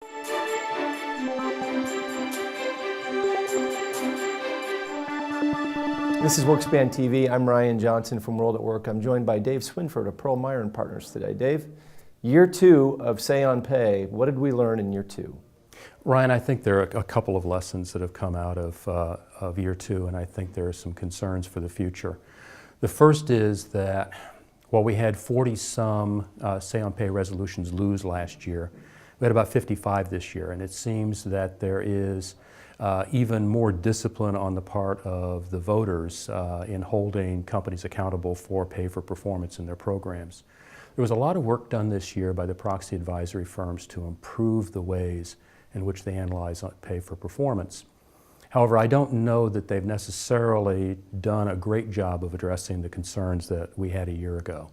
This is WorkSpan TV. I'm Ryan Johnson from World at Work. I'm joined by Dave Swinford of Pearl Meyer and Partners today. Dave, year 2 of Say on Pay. What did we learn in year 2? Ryan, I think there are a couple of lessons that have come out of year 2, and I think there are some concerns for the future. The first is that while we had 40-some Say on Pay resolutions lose last year, we had about 55 this year, and it seems that there is even more discipline on the part of the voters in holding companies accountable for pay for performance in their programs. There was a lot of work done this year by the proxy advisory firms to improve the ways in which they analyze pay for performance. However, I don't know that they've necessarily done a great job of addressing the concerns that we had a year ago.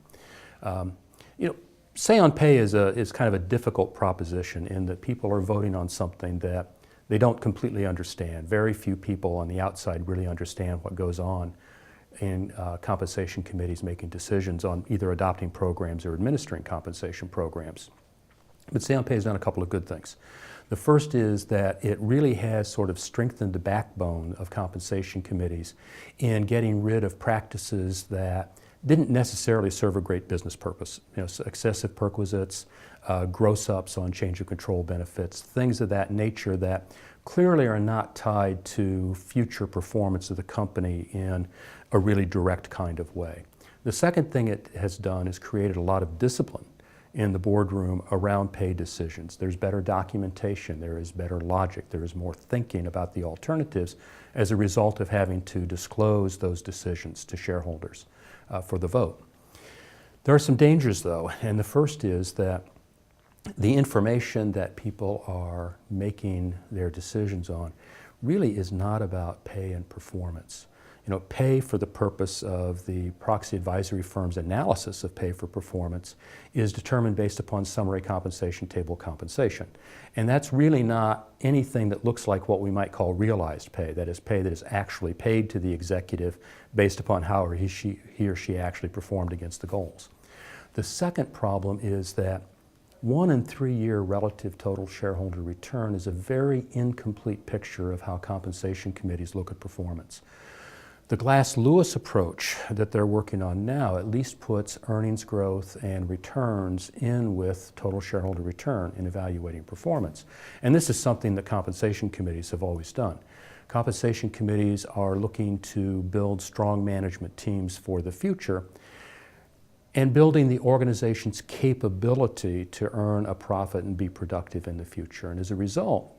Say on Pay is kind of a difficult proposition in that people are voting on something that they don't completely understand. Very few people on the outside really understand what goes on in compensation committees making decisions on either adopting programs or administering compensation programs. But Say on Pay has done a couple of good things. The first is that it really has sort of strengthened the backbone of compensation committees in getting rid of practices that didn't necessarily serve a great business purpose. Excessive perquisites, gross-ups on change of control benefits, things of that nature that clearly are not tied to future performance of the company in a really direct kind of way. The second thing it has done is created a lot of discipline in the boardroom around pay decisions. There's better documentation, there is better logic, there is more thinking about the alternatives as a result of having to disclose those decisions to shareholders for the vote. There are some dangers though, and the first is that the information that people are making their decisions on really is not about pay and performance. Pay for the purpose of the proxy advisory firm's analysis of pay for performance is determined based upon summary compensation table compensation. And that's really not anything that looks like what we might call realized pay, that is pay that is actually paid to the executive based upon how he or she actually performed against the goals. The second problem is that 1 and 3 year relative total shareholder return is a very incomplete picture of how compensation committees look at performance. The Glass-Lewis approach that they're working on now at least puts earnings growth and returns in with total shareholder return in evaluating performance. And this is something that compensation committees have always done. Compensation committees are looking to build strong management teams for the future and building the organization's capability to earn a profit and be productive in the future. And as a result,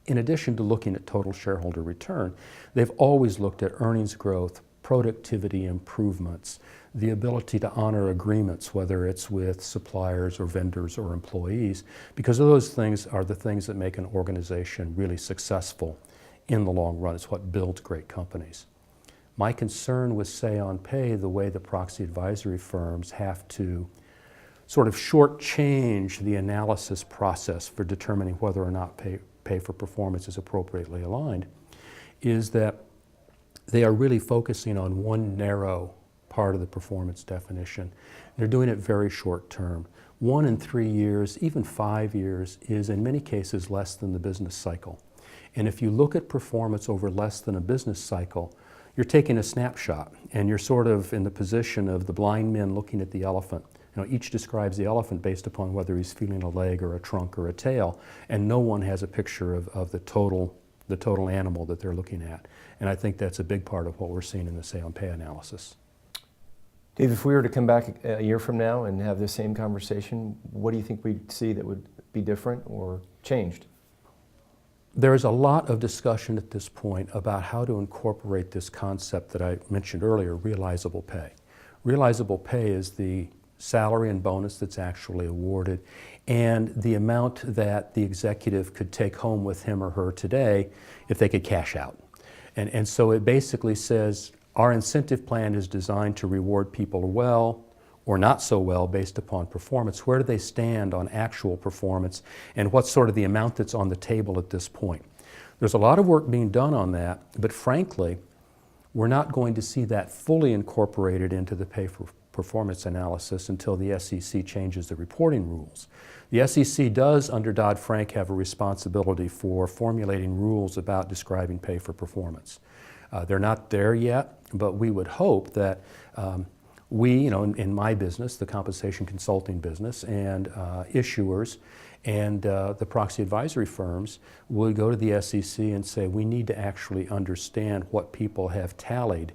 in addition to looking at total shareholder return, they've always looked at earnings growth, productivity improvements, the ability to honor agreements, whether it's with suppliers or vendors or employees, because those things are the things that make an organization really successful in the long run. It's what builds great companies. My concern with Say on Pay, the way the proxy advisory firms have to sort of shortchange the analysis process for determining whether or not pay for performance is appropriately aligned, is that they are really focusing on one narrow part of the performance definition. They're doing it very short term. 1 and 3 years, even 5 years, is in many cases less than the business cycle. And if you look at performance over less than a business cycle, you're taking a snapshot and you're sort of in the position of the blind men looking at the elephant. Each describes the elephant based upon whether he's feeling a leg or a trunk or a tail, and no one has a picture of the total animal that they're looking at. And I think that's a big part of what we're seeing in the Say on Pay analysis. Dave, if we were to come back a year from now and have the same conversation, what do you think we'd see that would be different or changed? There's a lot of discussion at this point about how to incorporate this concept that I mentioned earlier, realizable pay. Realizable pay is the salary and bonus that's actually awarded, and the amount that the executive could take home with him or her today if they could cash out. And so it basically says our incentive plan is designed to reward people well or not so well based upon performance. Where do they stand on actual performance, and what's sort of the amount that's on the table at this point? There's a lot of work being done on that, but frankly, we're not going to see that fully incorporated into the pay for performance analysis until the SEC changes the reporting rules. The SEC does, under Dodd-Frank, have a responsibility for formulating rules about describing pay for performance. They're not there yet, but we would hope that we, in my business, the compensation consulting business, and issuers and the proxy advisory firms will go to the SEC and say, we need to actually understand what people have tallied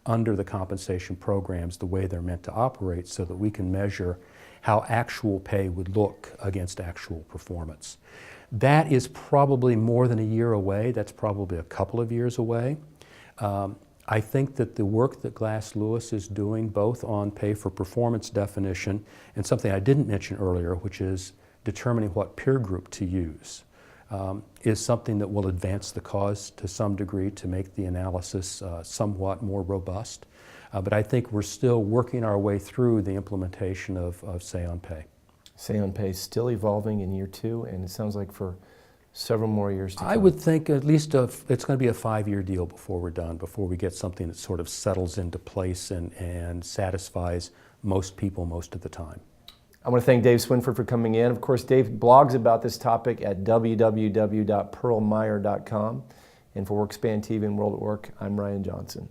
under the compensation programs the way they're meant to operate so that we can measure how actual pay would look against actual performance. That is probably more than a year away. That's probably a couple of years away. I think that the work that Glass Lewis is doing, both on pay for performance definition and something I didn't mention earlier, which is determining what peer group to use, is something that will advance the cause to some degree to make the analysis somewhat more robust. But I think we're still working our way through the implementation of Say on Pay. Say on Pay is still evolving in year 2, and it sounds like for several more years to come. I would think at least it's going to be a 5-year deal before we're done, before we get something that sort of settles into place and satisfies most people most of the time. I want to thank Dave Swinford for coming in. Of course, Dave blogs about this topic at www.pearlmeyer.com. And for WorkSpan TV and World at Work, I'm Ryan Johnson.